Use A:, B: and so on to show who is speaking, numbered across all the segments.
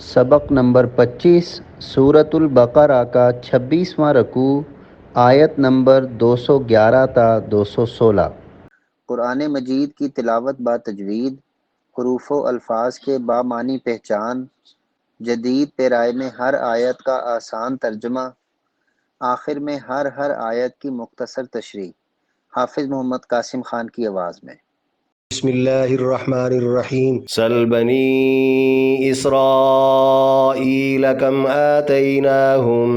A: سبق نمبر 25 سورۃ البقرہ کا 26واں رکوع آیت نمبر 211 تا 216۔ قرآن مجید کی تلاوت با تجوید، حروف و الفاظ کے بامعنی پہچان، جدید پیرائے میں ہر آیت کا آسان ترجمہ، آخر میں ہر آیت کی مختصر تشریح۔ حافظ محمد قاسم خان کی آواز میں۔
B: بسم اللہ الرحمن الرحیم۔ سل بنی اسرائیل کم آتیناہم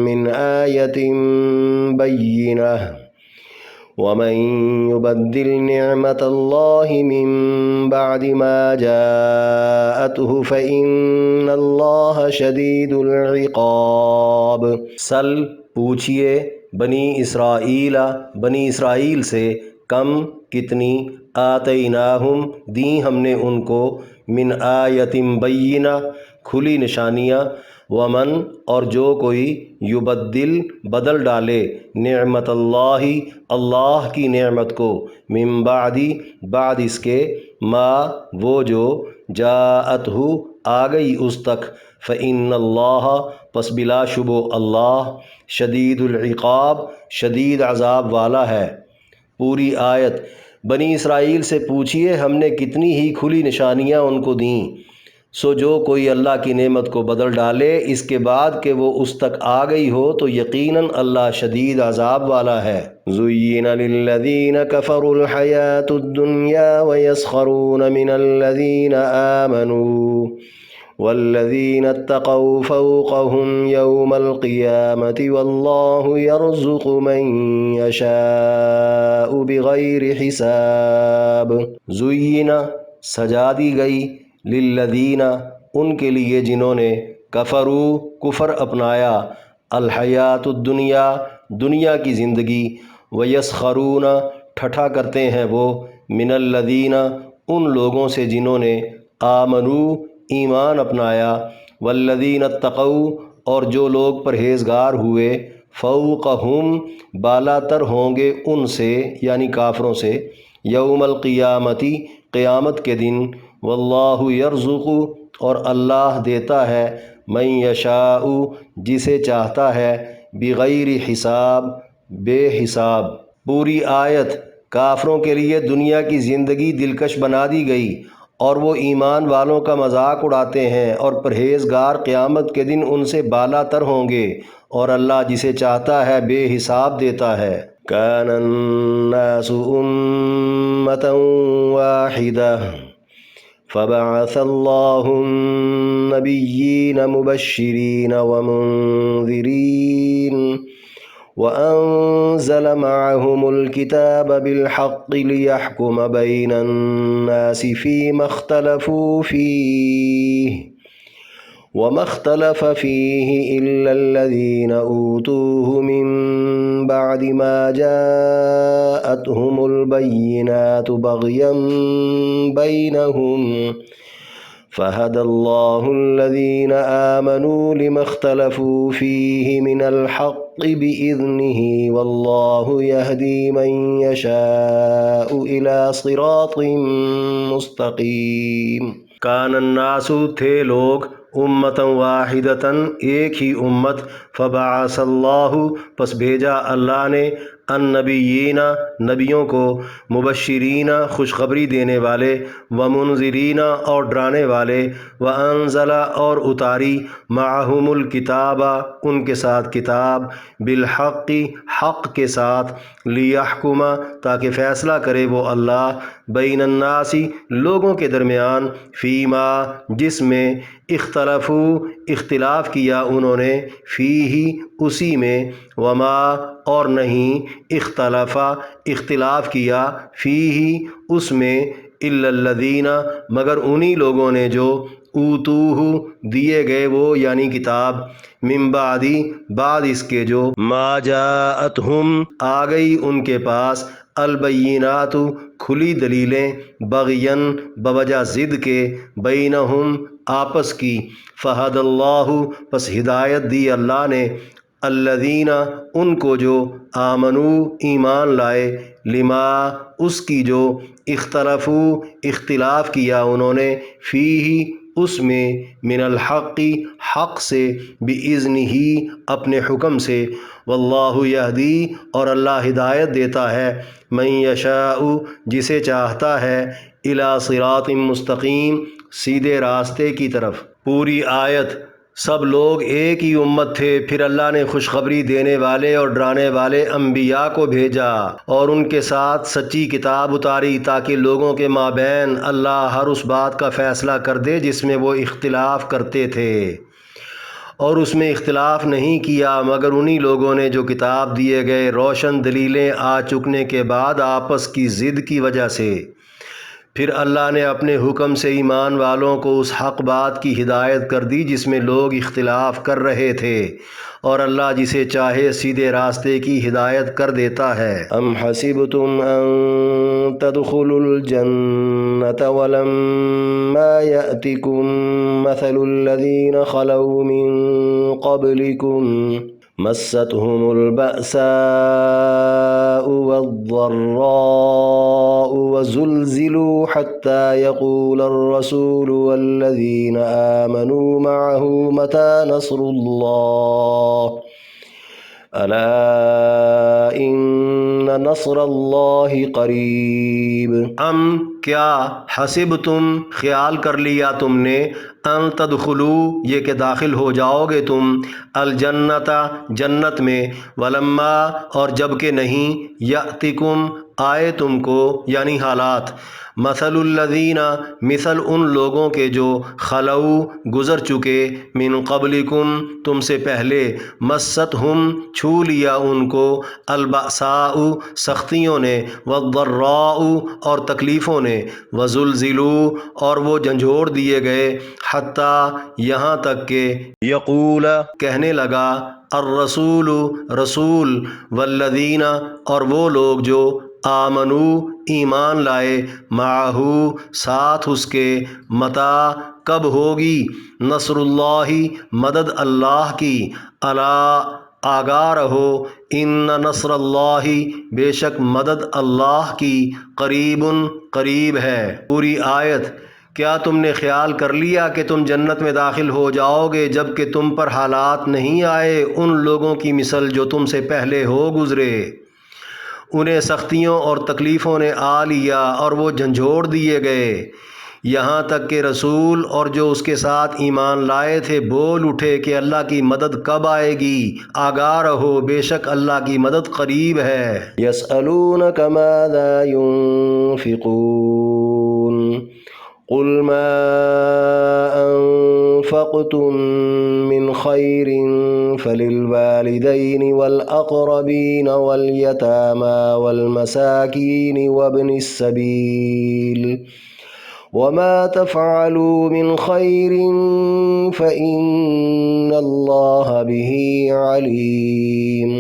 B: من آیت بینہ ومن یبدل نعمت اللہ من بعد ما جاءتہ فإن اللہ شدید العقاب۔ سل پوچھئے بنی اسرائیل سے، کم کتنی، آتیناہم دیں ہم نے ان کو، من آیت بینہ کھلی نشانیاں، ومن اور جو کوئی، یبدل بدل ڈالے، نعمت اللہ اللہ کی نعمت کو، من بعد اس کے، ما وہ جو، جاءتہ آ گئی اس تک، فإن اللہ پس بلا شبہ اللہ، شدید العقاب شدید عذاب والا ہے۔ پوری آیت۔ بنی اسرائیل سے پوچھئے ہم نے کتنی ہی کھلی نشانیاں ان کو دیں، سو جو کوئی اللہ کی نعمت کو بدل ڈالے اس کے بعد کہ وہ اس تک آ گئی ہو تو یقیناً اللہ شدید عذاب والا ہے۔ زُيِّنَ لِلَّذِينَ كَفَرُوا الْحَيَاةُ الدُّنْيَا وَيَسْخَرُونَ مِنَ الَّذِينَ آمَنُوا وَالَّذِينَ اتَّقَوْا فَوْقَهُمْ يَوْمَ الْقِيَامَةِ وَاللَّهُ يَرْزُقُ مَن يَشَاءُ بِغَيْرِ حساب۔ زُيِّنَ سجا دی گئی، للذین ان کے لیے جنہوں نے، کفروا کفر اپنایا، الحیات الدنیا دنیا کی زندگی، ویسخرون ٹھٹھا کرتے ہیں وہ، من الذین ان لوگوں سے جنہوں نے، آمنوا ایمان اپنایا، والذین اتقوا اور جو لوگ پرہیزگار ہوئے، فوقہم بالا تر ہوں گے ان سے یعنی کافروں سے، یوم القیامتی قیامت کے دن، واللہ یرزق اور اللہ دیتا ہے، من یشاء جسے چاہتا ہے، بغیر حساب بے حساب۔ پوری آیت۔ کافروں کے لیے دنیا کی زندگی دلکش بنا دی گئی اور وہ ایمان والوں کا مذاق اڑاتے ہیں، اور پرہیزگار قیامت کے دن ان سے بالا تر ہوں گے، اور اللہ جسے چاہتا ہے بے حساب دیتا ہے۔ کان الناس امۃ واحدہ فبعث اللہ النبیین مبشرین ومنذرین وأنزل معهم الكتاب بالحق ليحكم بين الناس فيما اختلفوا فيه وما اختلف فيه إلا الذين أوتوه من بعد ما جاءتهم البينات بغيا بينهم فهدى الله الذين آمنوا لما اختلفوا فيه من الحق بإذنه والله يهدي من يشاء إلى صراط مستقيم۔ کان الناس تھے لوگ، امۃ واحدۃ ایک ہی امت، فبعث اللہ پس بھیجا اللہ نے، النبیین نبیوں کو، مبشرین خوشخبری دینے والے، ومنذرین اور ڈرانے والے، وانزل اور اتاری، معہم الکتاب ان کے ساتھ کتاب، بالحق حق کے ساتھ، لیحکم تاکہ فیصلہ کرے وہ اللہ، بین الناس لوگوں کے درمیان، فیما جس میں، اختلاف کیا انہوں نے، فیہ اسی میں، وما اور نہیں، اختلاف کیا، فیہ اس میں، الا الذین مگر انہی لوگوں نے جو، اوتوہ دیے گئے وہ یعنی کتاب، من بعد اس کے جو، ما جاءتہم آ گئی ان کے پاس، البینات کھلی دلیلیں، بغین بوجہ ضد کے، بینہم آپس کی، فہد اللہ پس ہدایت دی اللہ نے، الذین ان کو جو، آمنوا ایمان لائے، لما اس کی جو، اختلاف کیا انہوں نے، فیہ اس میں من الحق حق سے بِإِذْنِ ہی اپنے حکم سے واللہ یہدی اور اللہ ہدایت دیتا ہے من یشاء جسے چاہتا ہے الی صراط مستقیم سیدھے راستے کی طرف۔ پوری آیت۔ سب لوگ ایک ہی امت تھے، پھر اللہ نے خوشخبری دینے والے اور ڈرانے والے انبیاء کو بھیجا اور ان کے ساتھ سچی کتاب اتاری تاکہ لوگوں کے مابین اللہ ہر اس بات کا فیصلہ کر دے جس میں وہ اختلاف کرتے تھے، اور اس میں اختلاف نہیں کیا مگر انہی لوگوں نے جو کتاب دیے گئے روشن دلیلیں آ چکنے کے بعد آپس کی ضد کی وجہ سے۔ پھر اللہ نے اپنے حکم سے ایمان والوں کو اس حق بات کی ہدایت کر دی جس میں لوگ اختلاف کر رہے تھے، اور اللہ جسے چاہے سیدھے راستے کی ہدایت کر دیتا ہے۔ ام حسبتم ان تدخلوا الجنة ولما يأتكم مثل الذين خلوا من قبلكم مستهم البأساء والضراء وزلزلوا حتى يقول الرسول والذين آمنوا معه متى نصر الله ألا إن نصر الله قریب۔ ام کیا حسبتم خیال کر لیا تم نے ان تدخلو یہ کہ داخل ہو جاؤ گے تم الجنت جنت میں ولما اور جب کہ نہیں یأتکم آئے تم کو یعنی حالات مثل الذین مثل ان لوگوں کے جو خلو گزر چکے من قبلکم تم سے پہلے مستہم چھو لیا ان کو البأساء سختیوں نے والضراء اور تکلیفوں نے وزلزلوا اور وہ جھنجھوڑ دیے گئے حتیٰ یہاں تک کہ یقول کہنے لگا الرسول رسول والذین اور وہ لوگ جو آمنو ایمان لائے معہو ساتھ اس کے متی کب ہوگی نصر اللہ مدد اللہ کی الا آگاہ رہو ان نصر اللہ بے شک مدد اللہ کی قریب قریب ہے۔ پوری آیت۔ کیا تم نے خیال کر لیا کہ تم جنت میں داخل ہو جاؤ گے جب کہ تم پر حالات نہیں آئے ان لوگوں کی مثل جو تم سے پہلے ہو گزرے؟ انہیں سختیوں اور تکلیفوں نے آ لیا اور وہ جھنجھوڑ دیے گئے، یہاں تک کہ رسول اور جو اس کے ساتھ ایمان لائے تھے بول اٹھے کہ اللہ کی مدد کب آئے گی، آگاہ رہو بے شک اللہ کی مدد قریب ہے۔ یسألونک ماذا ينفقون قل ما انفقتم من خیر فللوالدین والاقربین والیتامى والمساکین وابن السبیل وما تفعلوا من خیر فإن اللہ به علیم۔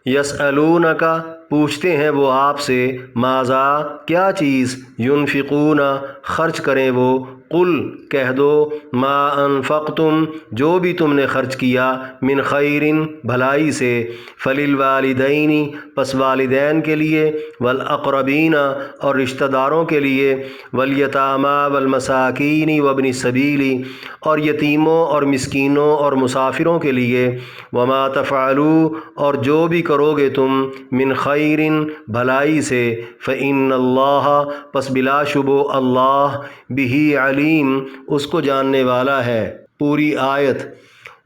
B: یسألونک پوچھتے ہیں وہ آپ سے ماذا کیا چیز ینفقون خرچ کریں وہ قل کہہ دو ما انفقتم جو بھی تم نے خرچ کیا من خیر بھلائی سے فللوالدین پس والدین کے لیے والاقربین اور رشتہ داروں کے لیے والیتامى والمساکین وابن السبیل اور یتیموں اور مسکینوں اور مسافروں کے لیے وما تفعلوا اور جو بھی کرو گے تم من خیر بھلائی سے فإن اللہ پس بلا شبہ اللہ بہ علیم اس کو جاننے والا ہے۔ پوری آیت۔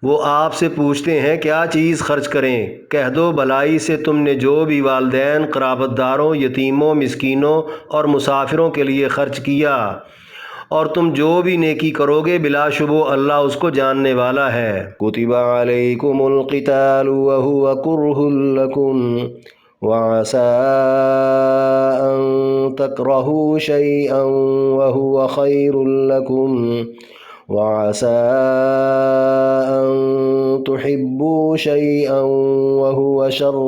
B: وہ آپ سے پوچھتے ہیں کیا چیز خرچ کریں، کہہ دو بھلائی سے تم نے جو بھی والدین قرابت داروں یتیموں مسکینوں اور مسافروں کے لیے خرچ کیا، اور تم جو بھی نیکی کرو گے بلا شبہ اللہ اس کو جاننے والا ہے۔ کتب علیکم القتال وهو کرہ لکم وعسى أن تكرهوا شيئا وهو خير لكم وعسى أن تحبوا شيئا وهو شر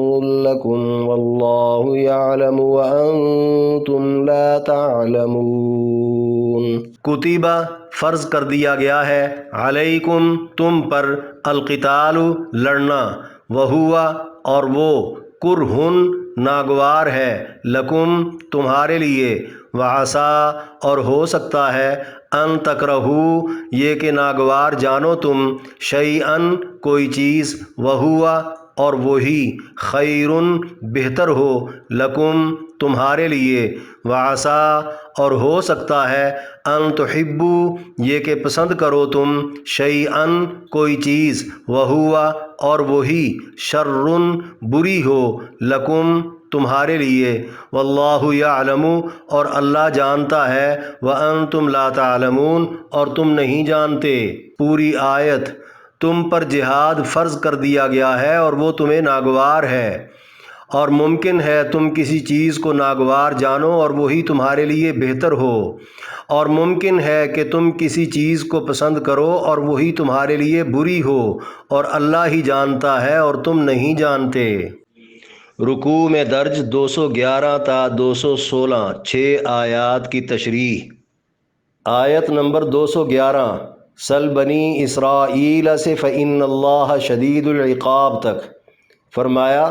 B: لكم والله يعلم وأنتم لا تعلمون۔ کتبہ فرض کر دیا گیا ہے علیکم تم پر القتال لڑنا وہوا اور وہ کرہن ناگوار ہے، لکم تمہارے لیے، وعسا اور ہو سکتا ہے، ان تکرہو یہ کہ ناگوار جانو تم، شیئن کوئی چیز، وہوا اور وہی، خیرن بہتر ہو، لکم تمہارے لیے، وعسا اور ہو سکتا ہے، ان تحبو یہ کہ پسند کرو تم، شیئن کوئی چیز، وہوا اور وہی، شرن بری ہو، لکم تمہارے لیے، واللہ یعلم اور اللہ جانتا ہے، وانتم لا تعلمون اور تم نہیں جانتے۔ پوری آیت، تم پر جہاد فرض کر دیا گیا ہے اور وہ تمہیں ناگوار ہے، اور ممکن ہے تم کسی چیز کو ناگوار جانو اور وہی تمہارے لیے بہتر ہو، اور ممکن ہے کہ تم کسی چیز کو پسند کرو اور وہی تمہارے لیے بری ہو، اور اللہ ہی جانتا ہے اور تم نہیں جانتے۔ رکوع میں درج 211 تا 216 6 آیات کی تشریح۔ آیت نمبر 211، سل بنی اسرائیل سے فإن اللہ شدید العقاب تک۔ فرمایا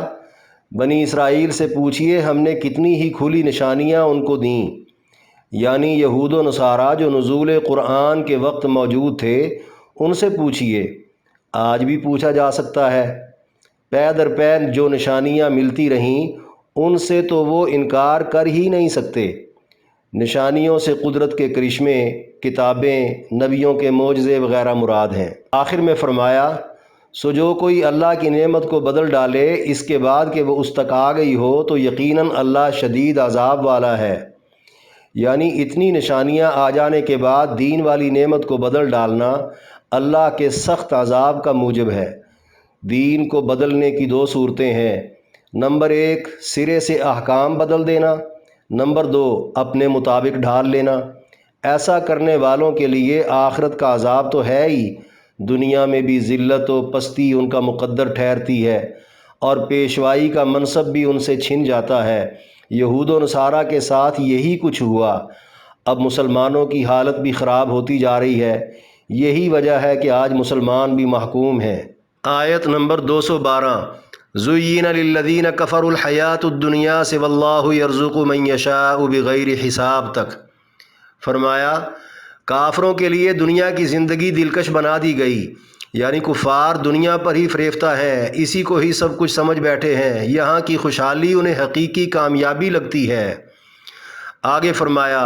B: بنی اسرائیل سے پوچھئے ہم نے کتنی ہی کھلی نشانیاں ان کو دیں، یعنی یہود و نصارہ جو نزول قرآن کے وقت موجود تھے ان سے پوچھئے، آج بھی پوچھا جا سکتا ہے، پے در پے جو نشانیاں ملتی رہیں ان سے تو وہ انکار کر ہی نہیں سکتے۔ نشانیوں سے قدرت کے کرشمے، کتابیں، نبیوں کے معجزے وغیرہ مراد ہیں۔ آخر میں فرمایا سو جو کوئی اللہ کی نعمت کو بدل ڈالے اس کے بعد کہ وہ اس تک آ گئی ہو تو یقیناً اللہ شدید عذاب والا ہے، یعنی اتنی نشانیاں آ جانے کے بعد دین والی نعمت کو بدل ڈالنا اللہ کے سخت عذاب کا موجب ہے۔ دین کو بدلنے کی دو صورتیں ہیں، نمبر 1 سرے سے احکام بدل دینا، نمبر 2 اپنے مطابق ڈھال لینا۔ ایسا کرنے والوں کے لیے آخرت کا عذاب تو ہے ہی، دنیا میں بھی ذلت و پستی ان کا مقدر ٹھہرتی ہے، اور پیشوائی کا منصب بھی ان سے چھن جاتا ہے۔ یہود و نصارہ کے ساتھ یہی کچھ ہوا، اب مسلمانوں کی حالت بھی خراب ہوتی جا رہی ہے، یہی وجہ ہے کہ آج مسلمان بھی محکوم ہیں۔ آیت نمبر 212، زُيِّنَ لِلَّذِينَ كَفَرُوا الْحَيَاةُ الدُّنْيَا وَاللَّهُ يَرْزُقُ مَن يَشَاءُ بِغَيْرِ حساب تک۔ فرمایا کافروں کے لیے دنیا کی زندگی دلکش بنا دی گئی، یعنی کفار دنیا پر ہی فریفتہ ہیں، اسی کو ہی سب کچھ سمجھ بیٹھے ہیں، یہاں کی خوشحالی انہیں حقیقی کامیابی لگتی ہے۔ آگے فرمایا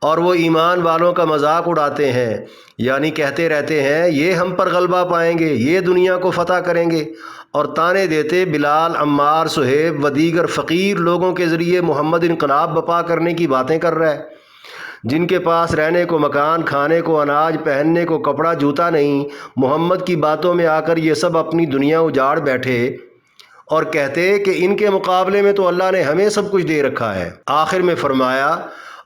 B: اور وہ ایمان والوں کا مذاق اڑاتے ہیں، یعنی کہتے رہتے ہیں یہ ہم پر غلبہ پائیں گے، یہ دنیا کو فتح کریں گے، اور تانے دیتے بلال، عمار، صہیب و دیگر فقیر لوگوں کے ذریعے محمد انقلاب بپا کرنے کی باتیں کر رہا ہے، جن کے پاس رہنے کو مکان، کھانے کو اناج، پہننے کو کپڑا جوتا نہیں، محمد کی باتوں میں آ کر یہ سب اپنی دنیا اجاڑ بیٹھے اور کہتے کہ ان کے مقابلے میں تو اللہ نے ہمیں سب کچھ دے رکھا ہے۔ آخر میں فرمایا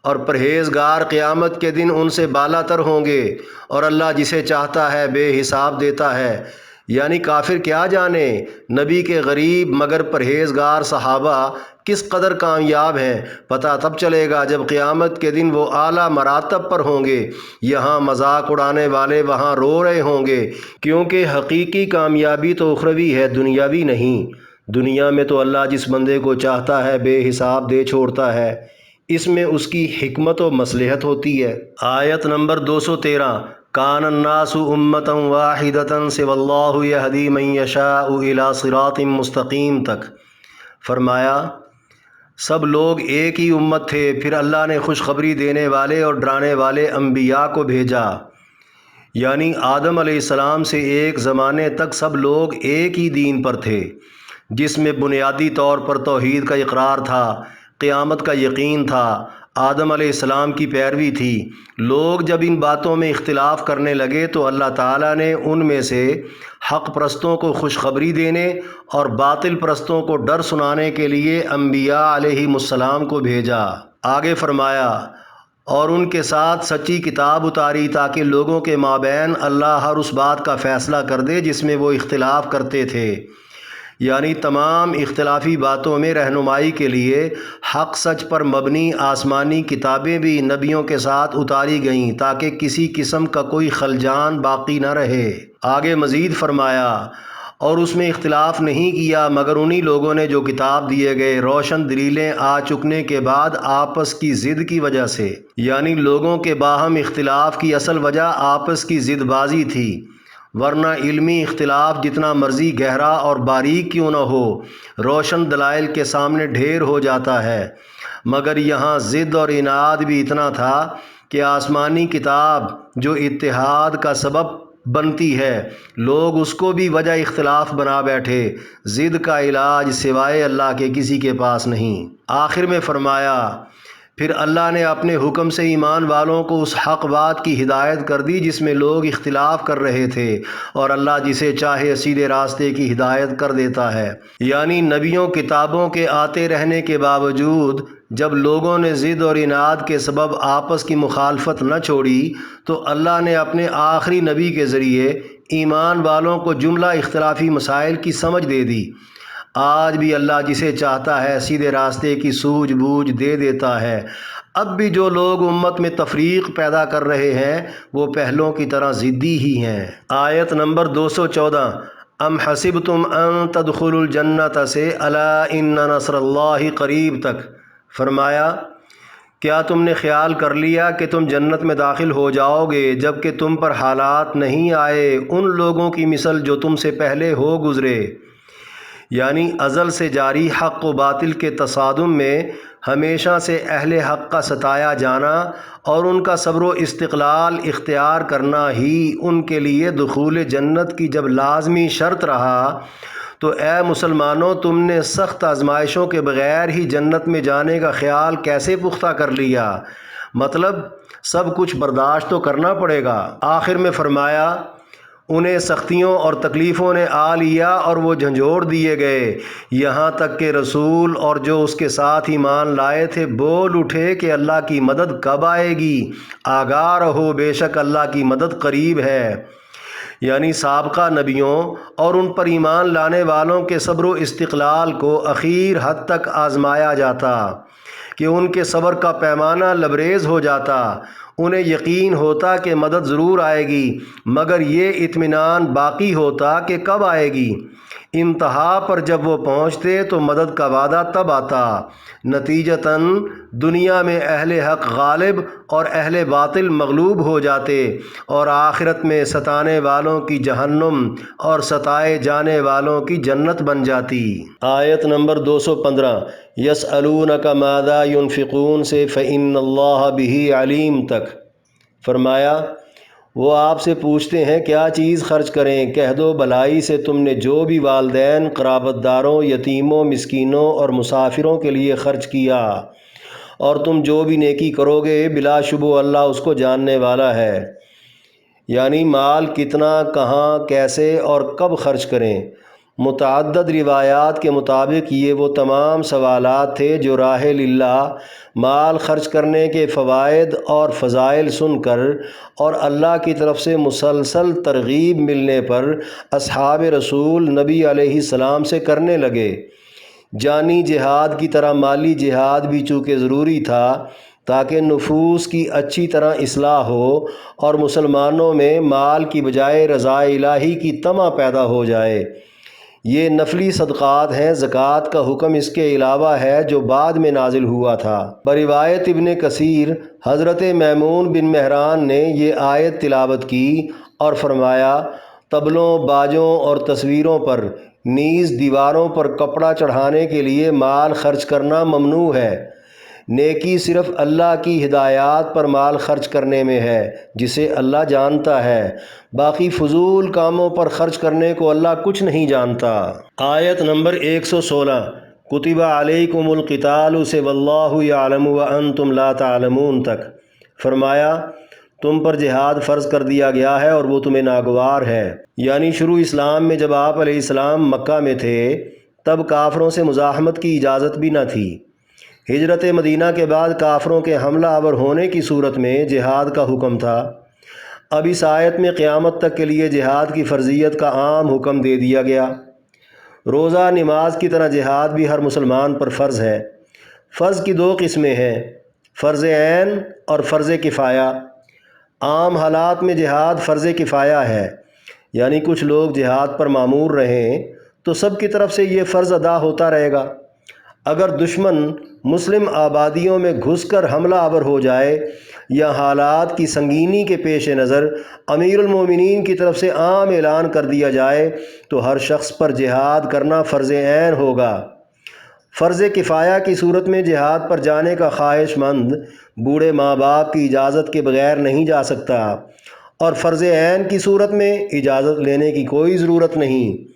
B: اور پرہیزگار قیامت کے دن ان سے بالا تر ہوں گے، اور اللہ جسے چاہتا ہے بے حساب دیتا ہے، یعنی کافر کیا جانے نبی کے غریب مگر پرہیزگار صحابہ کس قدر کامیاب ہیں، پتہ تب چلے گا جب قیامت کے دن وہ اعلیٰ مراتب پر ہوں گے، یہاں مذاق اڑانے والے وہاں رو رہے ہوں گے، کیونکہ حقیقی کامیابی تو اخروی ہے، دنیاوی نہیں۔ دنیا میں تو اللہ جس بندے کو چاہتا ہے بے حساب دے چھوڑتا ہے، اس میں اس کی حکمت و مصلحت ہوتی ہے۔ آیت نمبر 213، کان الناس امۃ واحدۃ واللہ یہدی من یشاء الی صراط مستقیم تک۔ فرمایا سب لوگ ایک ہی امت تھے، پھر اللہ نے خوشخبری دینے والے اور ڈرانے والے انبیاء کو بھیجا، یعنی آدم علیہ السلام سے ایک زمانے تک سب لوگ ایک ہی دین پر تھے، جس میں بنیادی طور پر توحید کا اقرار تھا، قیامت کا یقین تھا، آدم علیہ السلام کی پیروی تھی۔ لوگ جب ان باتوں میں اختلاف کرنے لگے تو اللہ تعالیٰ نے ان میں سے حق پرستوں کو خوشخبری دینے اور باطل پرستوں کو ڈر سنانے کے لیے انبیاء علیہم السلام کو بھیجا۔ آگے فرمایا اور ان کے ساتھ سچی کتاب اتاری تاکہ لوگوں کے مابین اللہ ہر اس بات کا فیصلہ کر دے جس میں وہ اختلاف کرتے تھے، یعنی تمام اختلافی باتوں میں رہنمائی کے لیے حق سچ پر مبنی آسمانی کتابیں بھی نبیوں کے ساتھ اتاری گئیں تاکہ کسی قسم کا کوئی خلجان باقی نہ رہے۔ آگے مزید فرمایا اور اس میں اختلاف نہیں کیا مگر انہی لوگوں نے جو کتاب دیے گئے روشن دلیلیں آ چکنے کے بعد آپس کی ضد کی وجہ سے، یعنی لوگوں کے باہم اختلاف کی اصل وجہ آپس کی ضد بازی تھی، ورنہ علمی اختلاف جتنا مرضی گہرا اور باریک کیوں نہ ہو روشن دلائل کے سامنے ڈھیر ہو جاتا ہے، مگر یہاں ضد اور اناد بھی اتنا تھا کہ آسمانی کتاب جو اتحاد کا سبب بنتی ہے لوگ اس کو بھی وجہ اختلاف بنا بیٹھے، ضد کا علاج سوائے اللہ کے کسی کے پاس نہیں۔ آخر میں فرمایا پھر اللہ نے اپنے حکم سے ایمان والوں کو اس حق بات کی ہدایت کر دی جس میں لوگ اختلاف کر رہے تھے، اور اللہ جسے چاہے سیدھے راستے کی ہدایت کر دیتا ہے، یعنی نبیوں کتابوں کے آتے رہنے کے باوجود جب لوگوں نے ضد اور اناد کے سبب آپس کی مخالفت نہ چھوڑی تو اللہ نے اپنے آخری نبی کے ذریعے ایمان والوں کو جملہ اختلافی مسائل کی سمجھ دے دی۔ آج بھی اللہ جسے چاہتا ہے سیدھے راستے کی سوجھ بوجھ دے دیتا ہے۔ اب بھی جو لوگ امت میں تفریق پیدا کر رہے ہیں وہ پہلوں کی طرح ضدی ہی ہیں۔ آیت نمبر 214 ام حسبتم ان تدخلوا الجنت سے الا ان نصر اللہ قریب تک فرمایا کیا تم نے خیال کر لیا کہ تم جنت میں داخل ہو جاؤ گے جب کہ تم پر حالات نہیں آئے ان لوگوں کی مثل جو تم سے پہلے ہو گزرے، یعنی ازل سے جاری حق و باطل کے تصادم میں ہمیشہ سے اہل حق کا ستایا جانا اور ان کا صبر و استقلال اختیار کرنا ہی ان کے لیے دخول جنت کی جب لازمی شرط رہا تو اے مسلمانوں تم نے سخت آزمائشوں کے بغیر ہی جنت میں جانے کا خیال کیسے پختہ کر لیا؟ مطلب سب کچھ برداشت تو کرنا پڑے گا۔ آخر میں فرمایا انہیں سختیوں اور تکلیفوں نے آ لیا اور وہ جھنجھوڑ دیے گئے یہاں تک کہ رسول اور جو اس کے ساتھ ایمان لائے تھے بول اٹھے کہ اللہ کی مدد کب آئے گی، آگاہ رہو بے شک اللہ کی مدد قریب ہے، یعنی سابقہ نبیوں اور ان پر ایمان لانے والوں کے صبر و استقلال کو اخیر حد تک آزمایا جاتا کہ ان کے صبر کا پیمانہ لبریز ہو جاتا، انہیں یقین ہوتا کہ مدد ضرور آئے گی مگر یہ اطمینان باقی ہوتا کہ کب آئے گی، انتہا پر جب وہ پہنچتے تو مدد کا وعدہ تب آتا، نتیجتاً دنیا میں اہل حق غالب اور اہل باطل مغلوب ہو جاتے اور آخرت میں ستانے والوں کی جہنم اور ستائے جانے والوں کی جنت بن جاتی۔ آیت نمبر 215 یسألونک ماذا ينفقون سے فإن اللہ بہ علیم تک فرمایا وہ آپ سے پوچھتے ہیں کیا چیز خرچ کریں، کہہ دو بھلائی سے تم نے جو بھی والدین قرابت داروں یتیموں مسکینوں اور مسافروں کے لیے خرچ کیا، اور تم جو بھی نیکی کرو گے بلا شبہ اللہ اس کو جاننے والا ہے، یعنی مال کتنا کہاں کیسے اور کب خرچ کریں۔ متعدد روایات کے مطابق یہ وہ تمام سوالات تھے جو راہ للہ مال خرچ کرنے کے فوائد اور فضائل سن کر اور اللہ کی طرف سے مسلسل ترغیب ملنے پر اصحاب رسول نبی علیہ السلام سے کرنے لگے۔ جانی جہاد کی طرح مالی جہاد بھی چونکہ ضروری تھا تاکہ نفوس کی اچھی طرح اصلاح ہو اور مسلمانوں میں مال کی بجائے رضا الہی کی طمع پیدا ہو جائے۔ یہ نفلی صدقات ہیں، زکوٰۃ کا حکم اس کے علاوہ ہے جو بعد میں نازل ہوا تھا۔ بروایت ابن کثیر حضرت میمون بن مہران نے یہ آیت تلاوت کی اور فرمایا طبلوں باجوں اور تصویروں پر نیز دیواروں پر کپڑا چڑھانے کے لیے مال خرچ کرنا ممنوع ہے، نیکی صرف اللہ کی ہدایات پر مال خرچ کرنے میں ہے جسے اللہ جانتا ہے، باقی فضول کاموں پر خرچ کرنے کو اللہ کچھ نہیں جانتا۔ آیت نمبر 116 کتب علیکم القتال سے واللہ یعلم وانتم لا تعلمون تک فرمایا تم پر جہاد فرض کر دیا گیا ہے اور وہ تمہیں ناگوار ہے، یعنی شروع اسلام میں جب آپ علیہ السلام مکہ میں تھے تب کافروں سے مزاحمت کی اجازت بھی نہ تھی۔ ہجرت مدینہ کے بعد کافروں کے حملہ آور ہونے کی صورت میں جہاد کا حکم تھا۔ اب اس آیت میں قیامت تک کے لیے جہاد کی فرضیت کا عام حکم دے دیا گیا۔ روزہ نماز کی طرح جہاد بھی ہر مسلمان پر فرض ہے۔ فرض کی دو قسمیں ہیں، فرض عین اور فرض کفایہ۔ عام حالات میں جہاد فرض کفایہ ہے، یعنی کچھ لوگ جہاد پر مامور رہیں تو سب کی طرف سے یہ فرض ادا ہوتا رہے گا۔ اگر دشمن مسلم آبادیوں میں گھس کر حملہ آور ہو جائے یا حالات کی سنگینی کے پیش نظر امیر المومنین کی طرف سے عام اعلان کر دیا جائے تو ہر شخص پر جہاد کرنا فرض عین ہوگا۔ فرض کفایہ کی صورت میں جہاد پر جانے کا خواہش مند بوڑھے ماں باپ کی اجازت کے بغیر نہیں جا سکتا، اور فرض عین کی صورت میں اجازت لینے کی کوئی ضرورت نہیں۔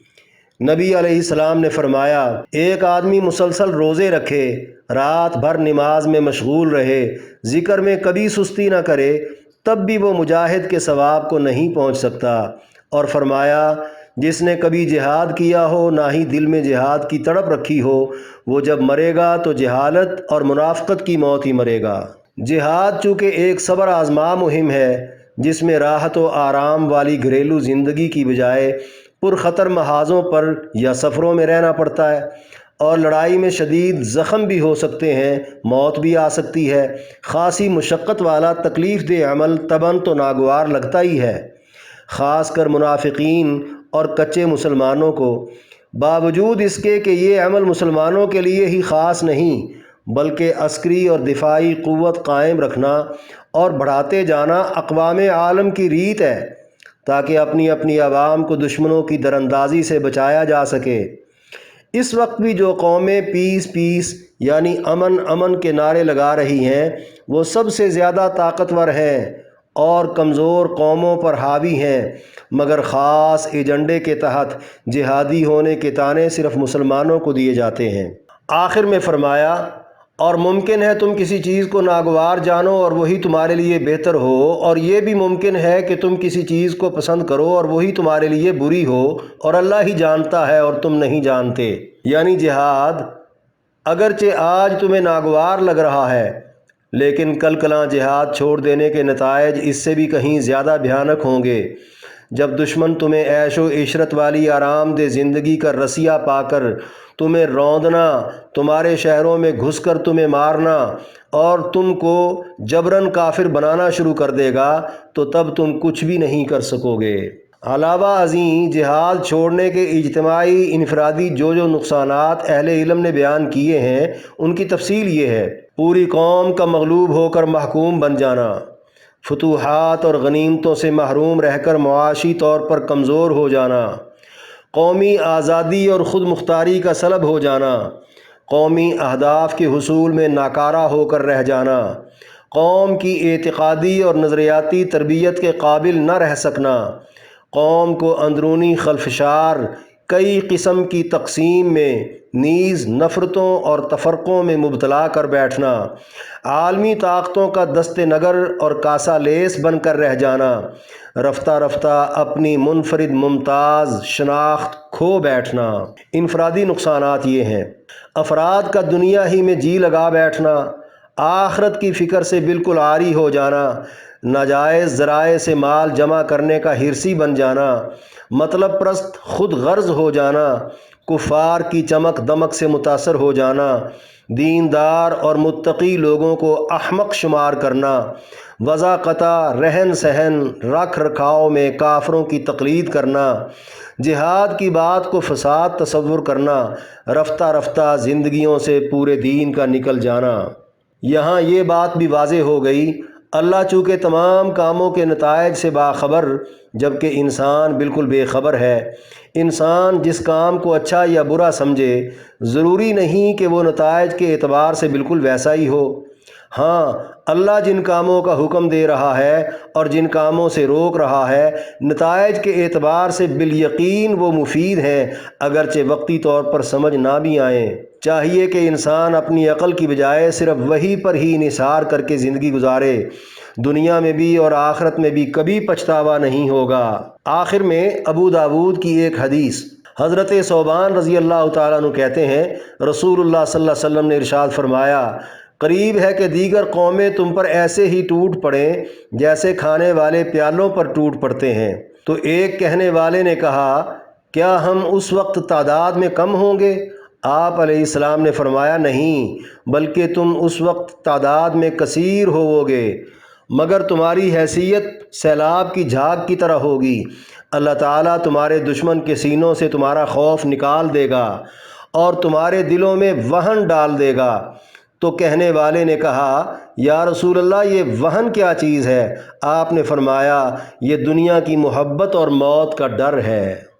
B: نبی علیہ السلام نے فرمایا، ایک آدمی مسلسل روزے رکھے، رات بھر نماز میں مشغول رہے، ذکر میں کبھی سستی نہ کرے، تب بھی وہ مجاہد کے ثواب کو نہیں پہنچ سکتا۔ اور فرمایا، جس نے کبھی جہاد کیا ہو نہ ہی دل میں جہاد کی تڑپ رکھی ہو، وہ جب مرے گا تو جہالت اور منافقت کی موت ہی مرے گا۔ جہاد چونکہ ایک صبر آزما مہم ہے جس میں راحت و آرام والی گھریلو زندگی کی بجائے پرخطر محاذوں پر یا سفروں میں رہنا پڑتا ہے، اور لڑائی میں شدید زخم بھی ہو سکتے ہیں، موت بھی آ سکتی ہے۔ خاصی مشقت والا تکلیف دہ عمل طبعاً تو ناگوار لگتا ہی ہے، خاص کر منافقین اور کچے مسلمانوں کو، باوجود اس کے کہ یہ عمل مسلمانوں کے لیے ہی خاص نہیں بلکہ عسکری اور دفاعی قوت قائم رکھنا اور بڑھاتے جانا اقوام عالم کی ریت ہے، تاکہ اپنی اپنی عوام کو دشمنوں کی دراندازی سے بچایا جا سکے۔ اس وقت بھی جو قومیں پیس پیس یعنی امن امن کے نعرے لگا رہی ہیں، وہ سب سے زیادہ طاقتور ہیں اور کمزور قوموں پر حاوی ہیں، مگر خاص ایجنڈے کے تحت جہادی ہونے کے طعنے صرف مسلمانوں کو دیے جاتے ہیں۔ آخر میں فرمایا، اور ممکن ہے تم کسی چیز کو ناگوار جانو اور وہی تمہارے لیے بہتر ہو، اور یہ بھی ممکن ہے کہ تم کسی چیز کو پسند کرو اور وہی تمہارے لیے بری ہو، اور اللہ ہی جانتا ہے اور تم نہیں جانتے۔ یعنی جہاد اگرچہ آج تمہیں ناگوار لگ رہا ہے، لیکن کل کلاں جہاد چھوڑ دینے کے نتائج اس سے بھی کہیں زیادہ بھیانک ہوں گے، جب دشمن تمہیں عیش و عشرت والی آرام دہ زندگی کا رسیہ پا کر تمہیں روندنا، تمہارے شہروں میں گھس کر تمہیں مارنا اور تم کو جبراً کافر بنانا شروع کر دے گا، تو تب تم کچھ بھی نہیں کر سکو گے۔ علاوہ ازیں جہاد چھوڑنے کے اجتماعی انفرادی جو نقصانات اہل علم نے بیان کیے ہیں، ان کی تفصیل یہ ہے: پوری قوم کا مغلوب ہو کر محکوم بن جانا، فتوحات اور غنیمتوں سے محروم رہ کر معاشی طور پر کمزور ہو جانا، قومی آزادی اور خود مختاری کا سلب ہو جانا، قومی اہداف کے حصول میں ناکارہ ہو کر رہ جانا، قوم کی اعتقادی اور نظریاتی تربیت کے قابل نہ رہ سکنا، قوم کو اندرونی خلفشار کئی قسم کی تقسیم میں نیز نفرتوں اور تفرقوں میں مبتلا کر بیٹھنا، عالمی طاقتوں کا دست نگر اور کاسہ لیس بن کر رہ جانا، رفتہ رفتہ اپنی منفرد ممتاز شناخت کھو بیٹھنا۔ انفرادی نقصانات یہ ہیں: افراد کا دنیا ہی میں جی لگا بیٹھنا، آخرت کی فکر سے بالکل عاری ہو جانا، ناجائز ذرائع سے مال جمع کرنے کا حرصی بن جانا، مطلب پرست خود غرض ہو جانا، کفار کی چمک دمک سے متاثر ہو جانا، دیندار اور متقی لوگوں کو احمق شمار کرنا، وضاقتہ رہن سہن رکھ رکھاؤ میں کافروں کی تقلید کرنا، جہاد کی بات کو فساد تصور کرنا، رفتہ رفتہ زندگیوں سے پورے دین کا نکل جانا۔ یہاں یہ بات بھی واضح ہو گئی، اللہ چونکہ تمام کاموں کے نتائج سے باخبر جبکہ انسان بالکل بے خبر ہے۔ انسان جس کام کو اچھا یا برا سمجھے، ضروری نہیں کہ وہ نتائج کے اعتبار سے بالکل ویسا ہی ہو۔ ہاں، اللہ جن کاموں کا حکم دے رہا ہے اور جن کاموں سے روک رہا ہے، نتائج کے اعتبار سے بالیقین وہ مفید ہیں، اگرچہ وقتی طور پر سمجھ نہ بھی آئیں۔ چاہیے کہ انسان اپنی عقل کی بجائے صرف وہی پر ہی انحصار کر کے زندگی گزارے، دنیا میں بھی اور آخرت میں بھی کبھی پچھتاوا نہیں ہوگا۔ آخر میں ابو داود کی ایک حدیث، حضرت ثوبان رضی اللہ تعالیٰ عنہ کہتے ہیں، رسول اللہ صلی اللہ علیہ وسلم نے ارشاد فرمایا، قریب ہے کہ دیگر قومیں تم پر ایسے ہی ٹوٹ پڑیں جیسے کھانے والے پیالوں پر ٹوٹ پڑتے ہیں۔ تو ایک کہنے والے نے کہا، کیا ہم اس وقت تعداد میں کم ہوں گے؟ آپ علیہ السلام نے فرمایا، نہیں، بلکہ تم اس وقت تعداد میں کثیر ہوو گے۔ مگر تمہاری حیثیت سیلاب کی جھاگ کی طرح ہوگی۔ اللہ تعالیٰ تمہارے دشمن کے سینوں سے تمہارا خوف نکال دے گا اور تمہارے دلوں میں وہن ڈال دے گا۔ تو کہنے والے نے کہا، یا رسول اللہ، یہ وہن کیا چیز ہے؟ آپ نے فرمایا، یہ دنیا کی محبت اور موت کا ڈر ہے۔